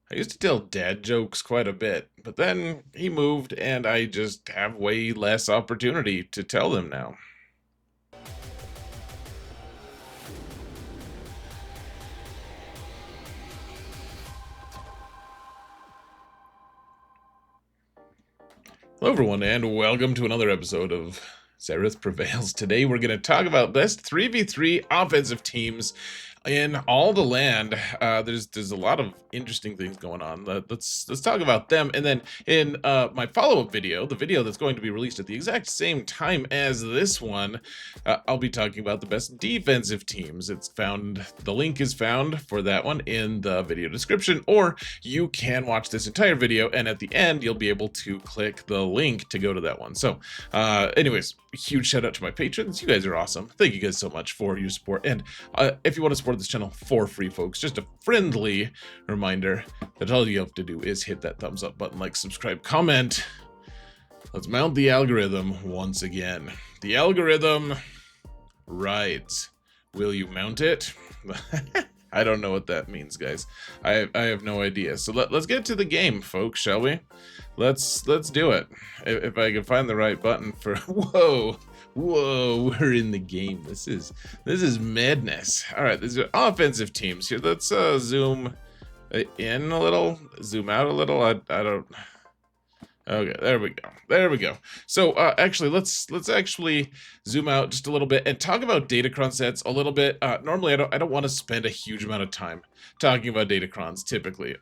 I used to tell dad jokes quite a bit, but then he moved and I just have way less opportunity to tell them now. Hello, everyone, and welcome to another episode of Zareth Prevails. Today, we're going to talk about best 3v3 offensive teams in all the land. There's a lot of interesting things going on. Let's talk about them, and then in my follow-up video, the video that's going to be released at the exact same time as this one, I'll be talking about the best defensive teams. The link is found for that one in the video description, or you can watch this entire video, and at the end, you'll be able to click the link to go to that one. So, anyways, huge shout out to my patrons. You guys are awesome. Thank you guys so much for your support. And if you want to support this channel for free, folks, just a friendly reminder that all you have to do is hit that thumbs up button, like, subscribe, comment. Let's mount the algorithm once again. The algorithm, right. Will you mount it? I don't know what that means, guys. I have no idea. So let's get to the game, folks, shall we? Let's do it. If I can find the right button for whoa, we're in the game. This is madness. All right, these are offensive teams here. Let's zoom in a little, zoom out a little. I don't. Okay, there we go. So actually, let's actually zoom out just a little bit and talk about Datacron sets a little bit. Normally, I don't want to spend a huge amount of time talking about Datacrons typically.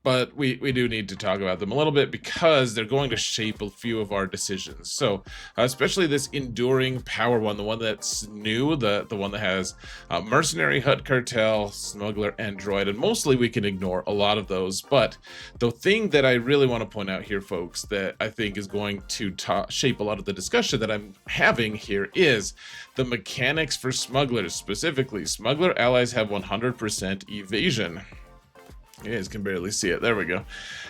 But we do need to talk about them a little bit because they're going to shape a few of our decisions. So especially this enduring power one, the one that's new, the one that has mercenary, Hutt cartel, smuggler, and droid, and mostly we can ignore a lot of those. But the thing that I really want to point out here, folks, that I think is going to shape a lot of the discussion that I'm having here is the mechanics for smugglers. Specifically, smuggler allies have 100% evasion. You guys can barely see it. There we go.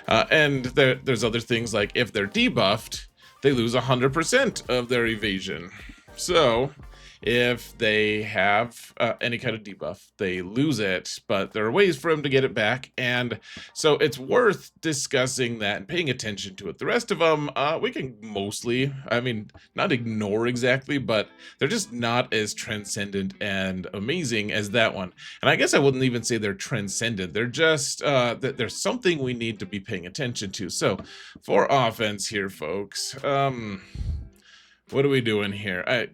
And there's other things like if they're debuffed, they lose 100% of their evasion. So if they have any kind of debuff, they lose it, but there are ways for them to get it back. And so it's worth discussing that and paying attention to it. The rest of them, we can mostly, I mean, not ignore exactly, but they're just not as transcendent and amazing as that one. And I guess I wouldn't even say they're transcendent. They're just, there's something we need to be paying attention to. So for offense here, folks, what are we doing here?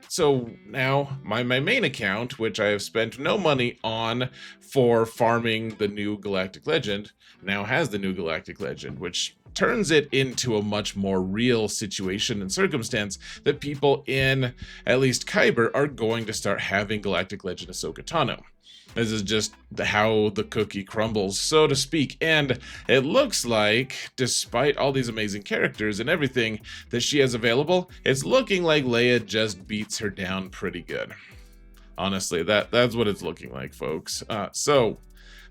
So now my main account, which I have spent no money on for farming the new Galactic Legend, now has the new Galactic Legend, which turns it into a much more real situation and circumstance that people in at least Kyber are going to start having Galactic Legend Ahsoka Tano. This is just how the cookie crumbles, so to speak. And it looks like, despite all these amazing characters and everything that she has available, it's looking like Leia just beats her down pretty good. Honestly, that's what it's looking like, folks. So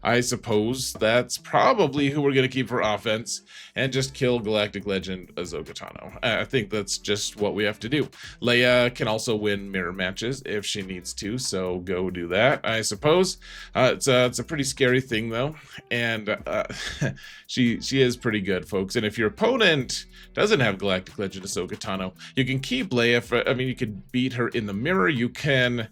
I suppose that's probably who we're going to keep for offense and just kill Galactic Legend Ahsoka Tano. I think that's just what we have to do. Leia can also win mirror matches if she needs to, so go do that, I suppose. It's a pretty scary thing, though, and she is pretty good, folks. And if your opponent doesn't have Galactic Legend Ahsoka Tano, you can keep Leia. I mean, you can beat her in the mirror. You can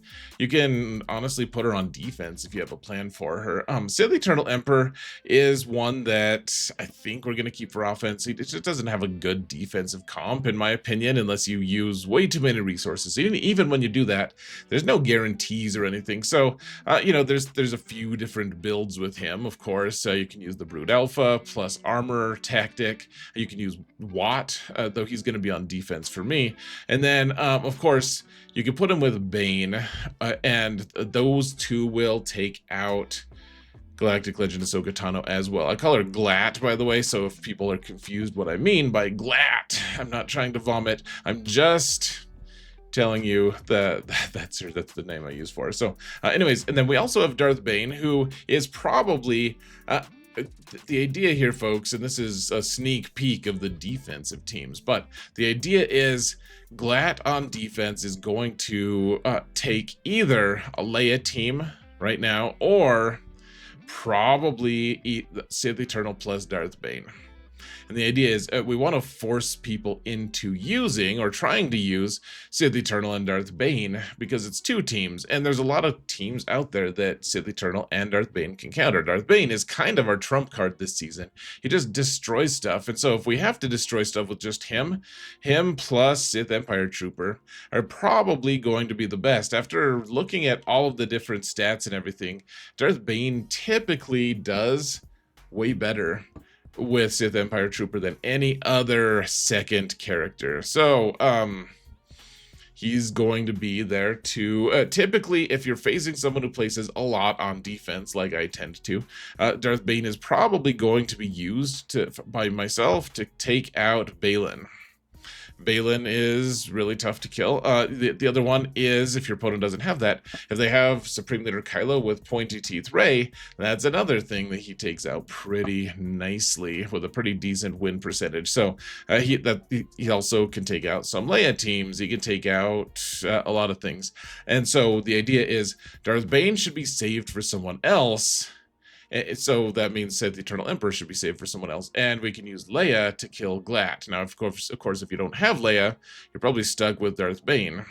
honestly put her on defense if you have a plan for her. Sith Eternal Emperor is one that I think we're going to keep for offense. It just doesn't have a good defensive comp, in my opinion, unless you use way too many resources. Even when you do that, there's no guarantees or anything. So, there's a few different builds with him, of course. You can use the Brood Alpha plus armor tactic. You can use Watt, though he's going to be on defense for me. And then, of course, you can put him with Bane, and those two will take out Galactic Legend Ahsoka Tano as well. I call her Glat, by the way, so if people are confused what I mean by Glat, I'm not trying to vomit. I'm just telling you that that's the name I use for her. So anyways, and then we also have Darth Bane, who is probably the idea here, folks, and this is a sneak peek of the defensive teams, but the idea is Glat on defense is going to take either a Leia team right now or probably Sith Eternal plus Darth Bane. And the idea is we want to force people into using or trying to use Sith Eternal and Darth Bane because it's two teams. And there's a lot of teams out there that Sith Eternal and Darth Bane can counter. Darth Bane is kind of our trump card this season. He just destroys stuff. And so if we have to destroy stuff with just him plus Sith Empire Trooper are probably going to be the best. After looking at all of the different stats and everything, Darth Bane typically does way better with Sith Empire Trooper than any other second character. So, he's going to be there to, typically, if you're facing someone who places a lot on defense, like I tend to, Darth Bane is probably going to be used by myself to take out Baylan. Baylan is really tough to kill. The other one is, if your opponent doesn't have that, if they have Supreme Leader Kylo with Pointy Teeth Rey, that's another thing that he takes out pretty nicely with a pretty decent win percentage. So he also can take out some Leia teams. He can take out a lot of things. And so the idea is Darth Bane should be saved for someone else. So that means Sith Eternal Emperor should be saved for someone else, and we can use Leia to kill Glat. Now, of course, if you don't have Leia, you're probably stuck with Darth Bane,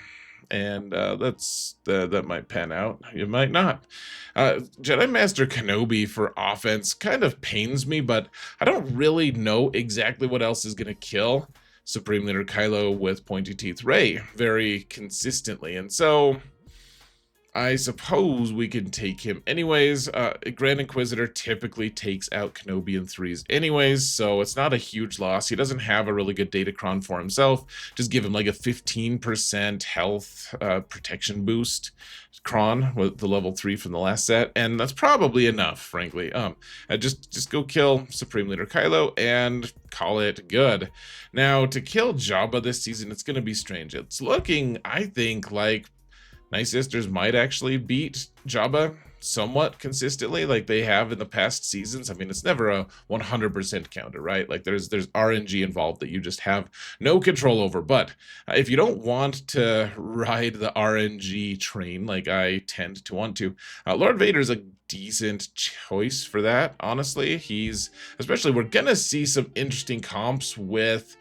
and that might pan out. You might not. Jedi Master Kenobi for offense kind of pains me, but I don't really know exactly what else is going to kill Supreme Leader Kylo with Pointy Teeth Rey very consistently, and so I suppose we can take him anyways. Grand Inquisitor typically takes out Kenobi in 3s anyways, so it's not a huge loss. He doesn't have a really good Datacron for himself. Just give him like a 15% health protection boost Kron with the level 3 from the last set, and that's probably enough, frankly. Just go kill Supreme Leader Kylo and call it good. Now, to kill Jabba this season, it's going to be strange. It's looking, I think, like Night Sisters might actually beat Jabba somewhat consistently like they have in the past seasons. I mean, it's never a 100% counter, right? Like there's RNG involved that you just have no control over. But if you don't want to ride the RNG train like I tend to want to, Lord Vader's a decent choice for that, honestly. We're gonna see some interesting comps with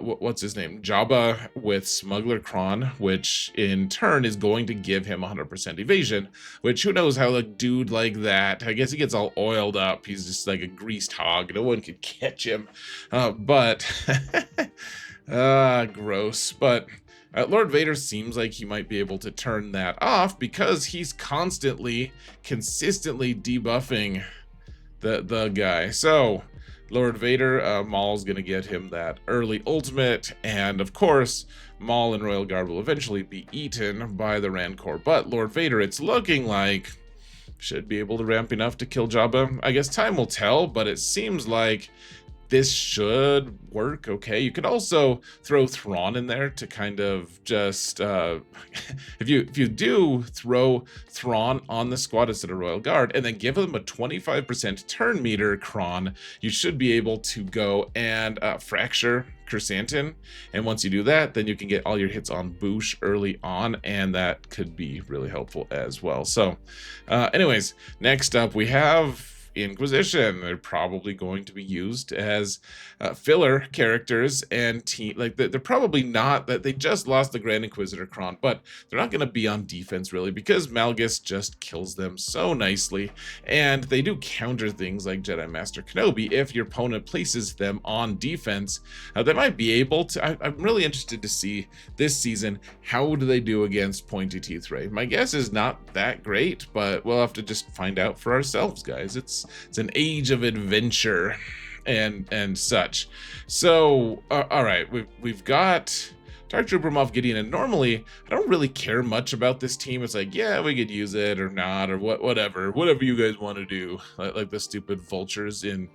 what's his name? Jabba with Smuggler Kron, which in turn is going to give him 100% evasion, which who knows how a dude like that, I guess he gets all oiled up. He's just like a greased hog. No one could catch him. Gross. But Lord Vader seems like he might be able to turn that off because he's consistently debuffing the guy. So Lord Vader, Maul's gonna get him that early ultimate, and of course, Maul and Royal Guard will eventually be eaten by the Rancor. But Lord Vader, it's looking like, should be able to ramp enough to kill Jabba. I guess time will tell, but it seems like this should work okay. You could also throw Thrawn in there to kind of just if you do throw Thrawn on the squad instead of Royal Guard and then give them a 25% turn meter Kron, you should be able to go and fracture Chrysanthemum, and once you do that, then you can get all your hits on Boosh early on, and that could be really helpful as well. So anyways, next up we have Inquisition. They're probably going to be used as filler characters and they're probably not, that they just lost the Grand Inquisitor Kron, but they're not going to be on defense really because Malgus just kills them so nicely, and they do counter things like Jedi Master Kenobi. If your opponent places them on defense, they might be able to. I'm really interested to see this season, how do they do against Pointy Teeth Rey? My guess is not that great, but we'll have to just find out for ourselves, guys. It's an age of adventure and such. So all right, we've got Dark Trooper Moff Gideon, and normally I don't really care much about this team. It's like, yeah, we could use it or not, or whatever you guys want to do, like the stupid vultures in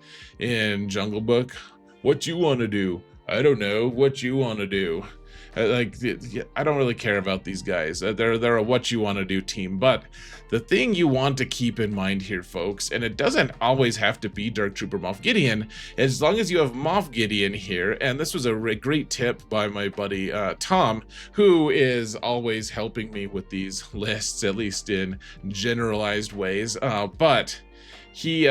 Jungle Book. What you want to do? I don't know. What you want to do? Like, I don't really care about these guys. They're a what you want to do team. But the thing you want to keep in mind here, folks, and it doesn't always have to be Dark Trooper Moff Gideon, as long as you have Moff Gideon here, and this was a great tip by my buddy Tom, who is always helping me with these lists, at least in generalized ways. But he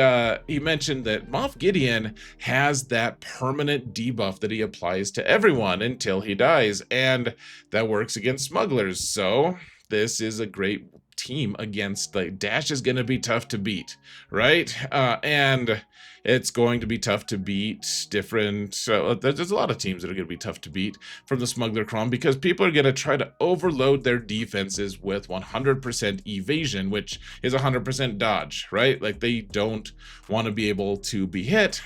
mentioned that Moff Gideon has that permanent debuff that he applies to everyone until he dies, and that works against smugglers. So this is a great team against, like, Dash is going to be tough to beat, right? And it's going to be tough to beat different, there's a lot of teams that are going to be tough to beat from the smuggler cron, because people are going to try to overload their defenses with 100% evasion, which is 100% dodge, right? Like, they don't want to be able to be hit.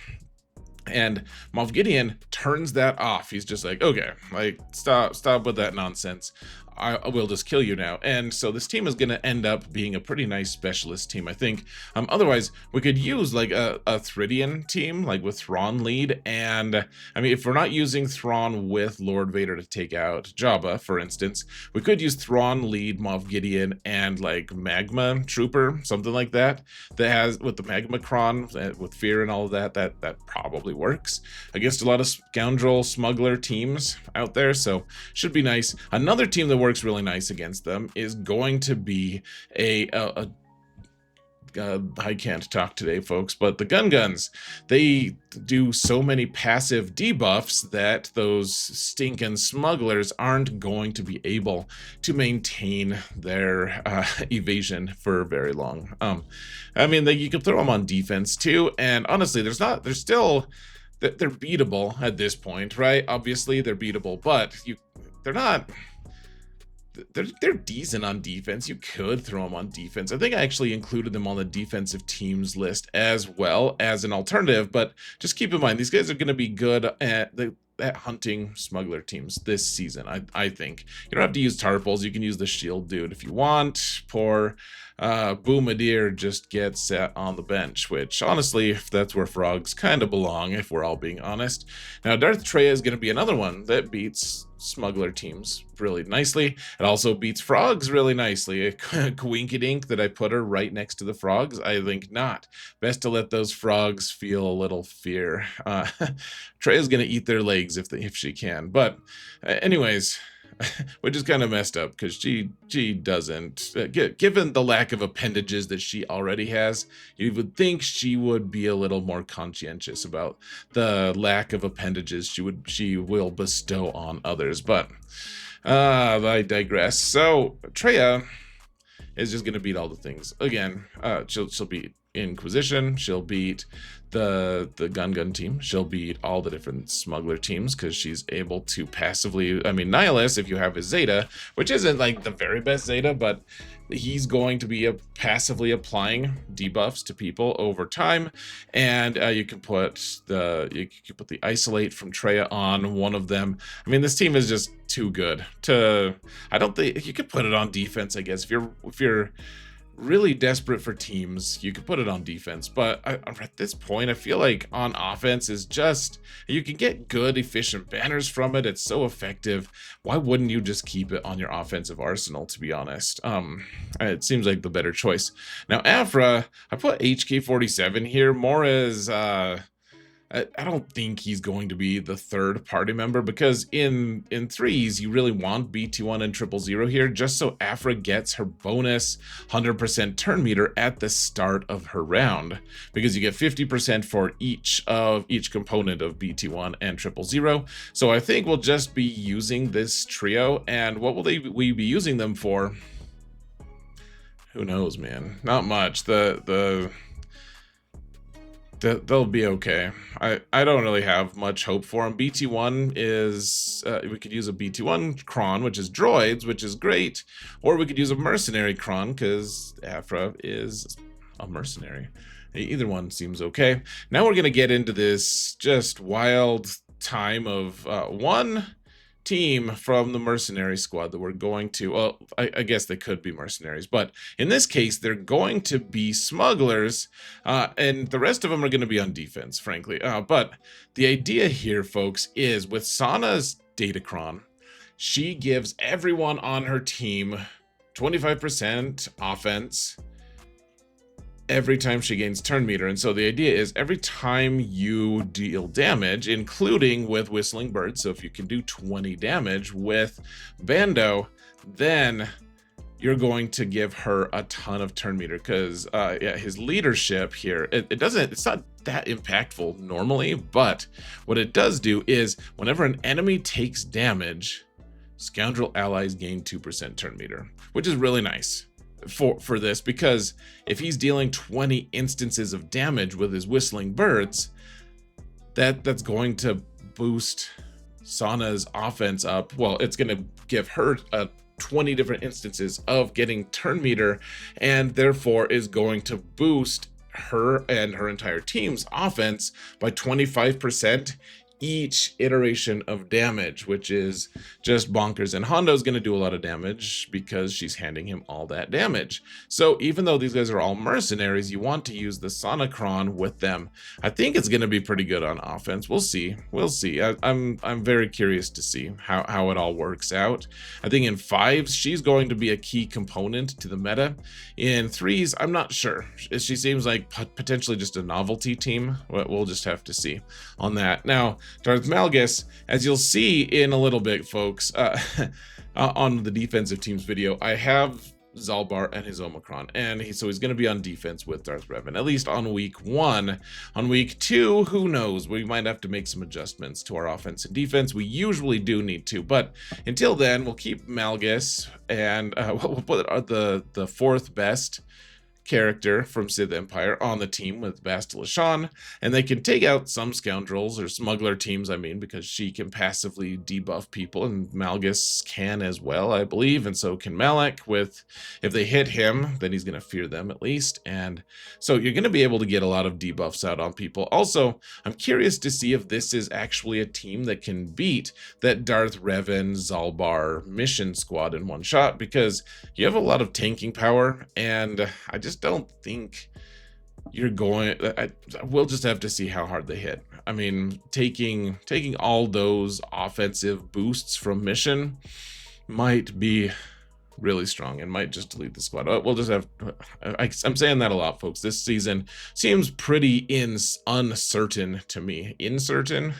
And Moff Gideon turns that off. He's just like, okay, like, stop with that nonsense. I will just kill you now. And so this team is going to end up being a pretty nice specialist team, I think. Otherwise, we could use like a Thridian team, like with Thrawn lead. And I mean, if we're not using Thrawn with Lord Vader to take out Jabba, for instance, we could use Thrawn lead, Moff Gideon, and like Magma Trooper, something like that. That has, with the Magma Cron, with fear and all of that, that probably works against a lot of scoundrel smuggler teams out there. So should be nice. Another team that works really nice against them is going to be I can't talk today, folks, but the Guns. They do so many passive debuffs that those stinking smugglers aren't going to be able to maintain their evasion for very long. I mean, you can throw them on defense too, and honestly, they're beatable at this point, right? Obviously, they're beatable, but they're not. They're decent on defense. You could throw them on defense. I think I actually included them on the defensive teams list as well as an alternative, but just keep in mind, these guys are going to be good at hunting smuggler teams this season, I think. You don't have to use Tarpals. You can use the shield dude if you want. Poor Boomadir just gets set on the bench, which honestly, that's where frogs kind of belong, if we're all being honest. Now, Darth Traya is going to be another one that beats smuggler teams really nicely. It also beats frogs really nicely. Coinkydink that I put her right next to the frogs? I think not. Best to let those frogs feel a little fear. Traya's gonna eat their legs if she can. But anyways, which is kind of messed up because she doesn't, given the lack of appendages that she already has, you would think she would be a little more conscientious about the lack of appendages she will bestow on others. But I digress. So Traya is just gonna beat all the things again. She'll beat Inquisition, she'll beat the gun team, she'll beat all the different smuggler teams because she's able to passively, I mean, Nihilus, if you have his Zeta, which isn't like the very best Zeta, but he's going to be passively applying debuffs to people over time. And you can put the isolate from Traya on one of them. I mean, this team is just too good to, I don't think you could put it on defense, I guess, if you're really desperate for teams, you could put it on defense, but at this point I feel like on offense is just, you can get good efficient banners from it. It's so effective. Why wouldn't you just keep it on your offensive arsenal, to be honest? It seems like the better choice. Now Aphra, I put HK47 here more as I don't think he's going to be the third party member, because in threes you really want BT1 and 000 here, just so Aphra gets her bonus 100% turn meter at the start of her round, because you get 50% for each component of BT1 and 000. So I think we'll just be using this trio, and what will we be using them for? Who knows, man? Not much. They'll be okay. I don't really have much hope for them. BT1 is, we could use a BT1 cron, which is droids, which is great, or we could use a mercenary cron, because Aphra is a mercenary. Either one seems okay. Now we're going to get into this just wild time of one team from the mercenary squad that we're going to, well, I guess they could be mercenaries, but in this case they're going to be smugglers, and the rest of them are going to be on defense, frankly. But the idea here, folks, is with Sana's Datacron, she gives everyone on her team 25% offense every time she gains turn meter. And so the idea is every time you deal damage, including with whistling birds, so if you can do 20 damage with Bando, then you're going to give her a ton of turn meter, because yeah, his leadership here, it's not that impactful normally, but what it does do is whenever an enemy takes damage, scoundrel allies gain 2% turn meter, which is really nice for this, because if he's dealing 20 instances of damage with his whistling birds, that's going to boost Sana's offense up. Well, it's going to give her 20 different instances of getting turn meter, and therefore is going to boost her and her entire team's offense by 25% each iteration of damage, which is just bonkers. And Hondo's going to do a lot of damage because she's handing him all that damage. So even though these guys are all mercenaries, you want to use the Datacron with them. I think it's going to be pretty good on offense. We'll see. I'm very curious to see how it all works out. I think in 5s, she's going to be a key component to the meta. In 3s, I'm not sure. She seems like potentially just a novelty team. We'll just have to see on that. Now, Darth Malgus, as you'll see in a little bit, folks, on the defensive teams video, I have Zalbar and his Omicron, and he's going to be on defense with Darth Revan, at least on week 1. On week 2, who knows? We might have to make some adjustments to our offense and defense. We usually do need to, but until then, we'll keep Malgus, and we'll put the 4th best character from Sith Empire on the team with Bastila Shan, and they can take out some scoundrels or smuggler teams, I mean, because she can passively debuff people, and Malgus can as well, I believe, and so can Malak. If they hit him, then he's going to fear them at least, and so you're going to be able to get a lot of debuffs out on people. Also, I'm curious to see if this is actually a team that can beat that Darth Revan Zalbar mission squad in one shot, because you have a lot of tanking power, and I just don't think you're going. We'll just have to see how hard they hit. I mean, taking all those offensive boosts from mission might be really strong and might just delete the squad. We'll just have. I'm saying that a lot, folks. This season seems pretty uncertain to me. Uncertain.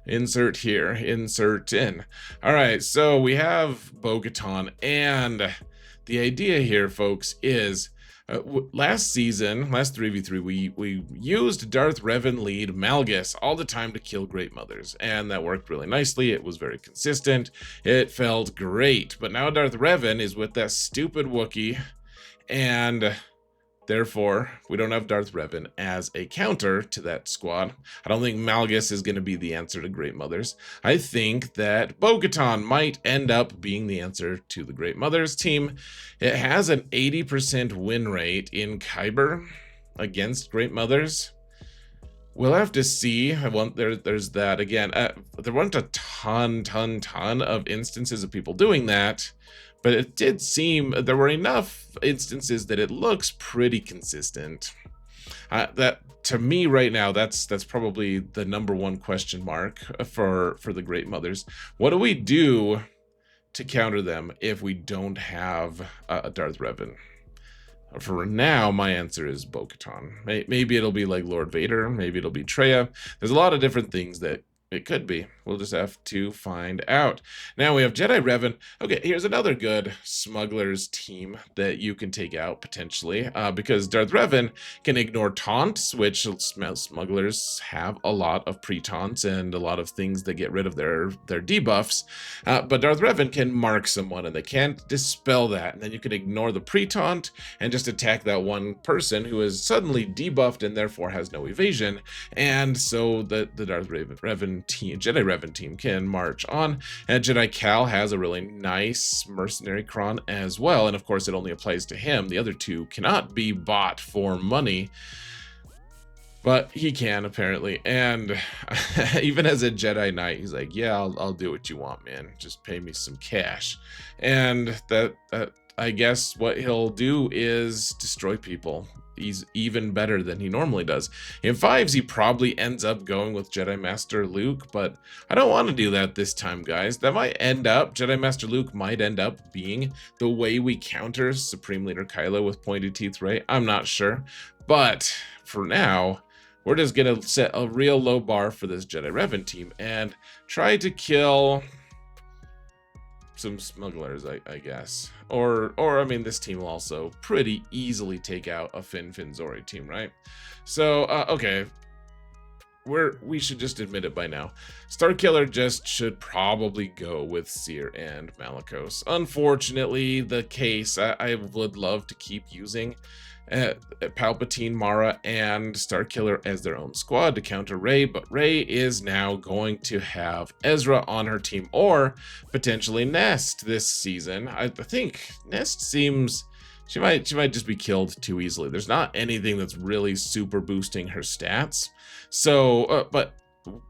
Insert here. Insert in. All right. So we have Bo-Katan, and the idea here, folks, is. Last season, last 3v3, we used Darth Revan lead Malgus all the time to kill Great Mothers, and that worked really nicely. It was very consistent. It felt great. But now Darth Revan is with that stupid Wookiee, and therefore, we don't have Darth Revan as a counter to that squad. I don't think Malgus is going to be the answer to Great Mothers. I think that Bo-Katan might end up being the answer to the Great Mothers team. It has an 80% win rate in Kyber against Great Mothers. We'll have to see. There's that again. There weren't a ton of instances of people doing that. But it did seem there were enough instances that it looks pretty consistent. That to me right now, that's probably the #1 question mark for the Great Mothers. What do we do to counter them if we don't have a Darth Revan? For now, my answer is Bo-Katan. Maybe it'll be like Lord Vader. Maybe it'll be Traya. There's a lot of different things that it could be. We'll just have to find out. Now we have Jedi Revan. Okay, here's another good smugglers team that you can take out potentially, because Darth Revan can ignore taunts, which smugglers have a lot of pre-taunts and a lot of things that get rid of their debuffs. But Darth Revan can mark someone, and they can't dispel that. And then you can ignore the pre-taunt and just attack that one person who is suddenly debuffed and therefore has no evasion. And so the Darth Revan team, Jedi Revan team, can march on. And Jedi Cal has a really nice mercenary cron as well, and of course it only applies to him. The other two cannot be bought for money, but he can apparently. And even as a Jedi Knight, he's like, yeah, I'll do what you want, man, just pay me some cash. And that I guess what he'll do is destroy people. He's even better than he normally does. In 5s, he probably ends up going with Jedi Master Luke, but I don't want to do that this time, guys. That might end up, Jedi Master Luke might end up being the way we counter Supreme Leader Kylo with pointed teeth, right? I'm not sure. But for now, we're just going to set a real low bar for this Jedi Revan team and try to kill some smugglers, I guess. Or I mean, this team will also pretty easily take out a Finn Zori team, right? So, okay. We should just admit it by now. Starkiller just should probably go with Seer and Malicos. Unfortunately, the case I would love to keep using Palpatine, Mara, and Starkiller as their own squad to counter Rey, but Rey is now going to have Ezra on her team, or potentially Nest this season. I think Nest seems she might just be killed too easily. There's not anything that's really super boosting her stats, so but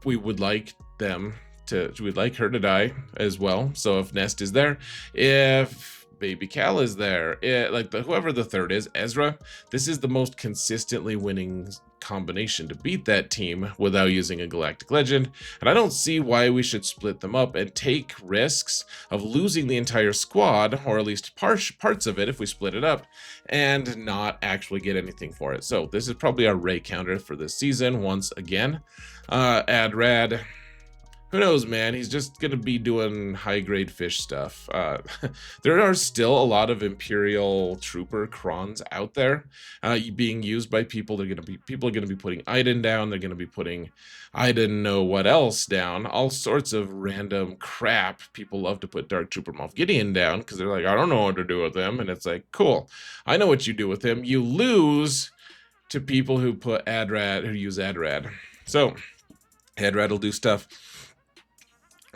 we would like we'd like her to die as well. So if Nest is there, if Baby Cal is there, whoever the third is, Ezra, this is the most consistently winning combination to beat that team without using a Galactic Legend, and I don't see why we should split them up and take risks of losing the entire squad, or at least parts of it if we split it up, and not actually get anything for it. So this is probably our Rey counter for this season once again. Adrad, who knows, man? He's just gonna be doing high-grade fish stuff. There are still a lot of Imperial Trooper Crons out there being used by people. People are gonna be putting Iden down. They're gonna be putting I didn't know what else down. All sorts of random crap. People love to put Dark Trooper Moff Gideon down because they're like, I don't know what to do with him. And it's like, cool, I know what you do with him. You lose to people who use Adrad. So Adrad will do stuff.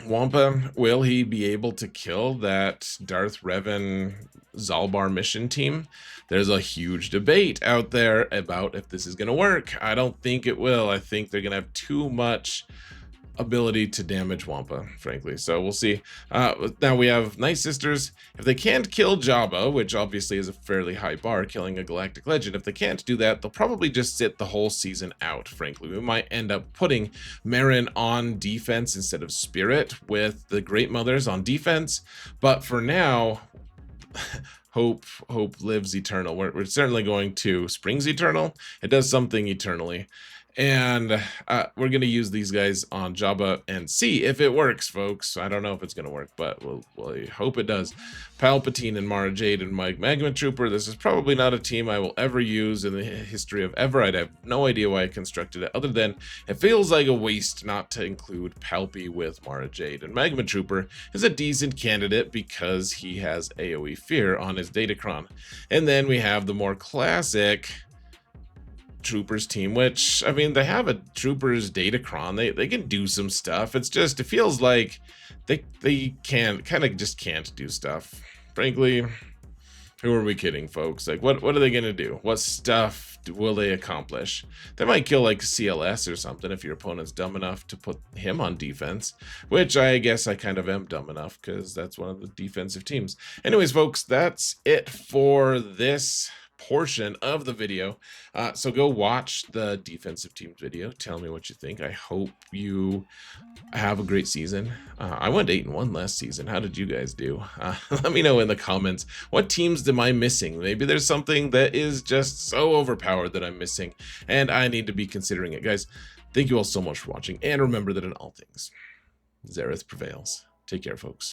Wampa, will he be able to kill that Darth Revan Zalbar mission team? There's a huge debate out there about if this is going to work. I don't think it will. I think they're going to have too much ability to damage Wampa, frankly. So we'll see. Now we have Night Sisters. If they can't kill Jabba, which obviously is a fairly high bar, killing a Galactic Legend, if they can't do that, they'll probably just sit the whole season out, frankly. We might end up putting Marin on defense instead of Spirit with the Great Mothers on defense. But for now, hope lives eternal. We're certainly going to Springs Eternal. It does something eternally. And we're going to use these guys on Jabba and see if it works, folks. I don't know if it's going to work, but we'll hope it does. Palpatine and Mara Jade and Mike Magma Trooper. This is probably not a team I will ever use in the history of ever. I'd have no idea why I constructed it, other than it feels like a waste not to include Palpy with Mara Jade. And Magma Trooper is a decent candidate because he has AoE Fear on his Datacron. And then we have the more classic Troopers team, which, I mean, they have a Troopers Datacron. They can do some stuff. It's just, it feels like they can't do stuff. Frankly, who are we kidding, folks? Like, what are they gonna do? What stuff will they accomplish? They might kill like CLS or something if your opponent's dumb enough to put him on defense, which I guess I kind of am dumb enough because that's one of the defensive teams. Anyways, folks, that's it for this portion of the video. So go watch the defensive teams video. Tell me what you think. I hope you have a great season. I went 8-1 last season. How did you guys do? Let me know in the comments. What teams am I missing? Maybe there's something that is just so overpowered that I'm missing, and I need to be considering it. Guys, thank you all so much for watching, and remember that in all things, Zareth prevails. Take care, folks.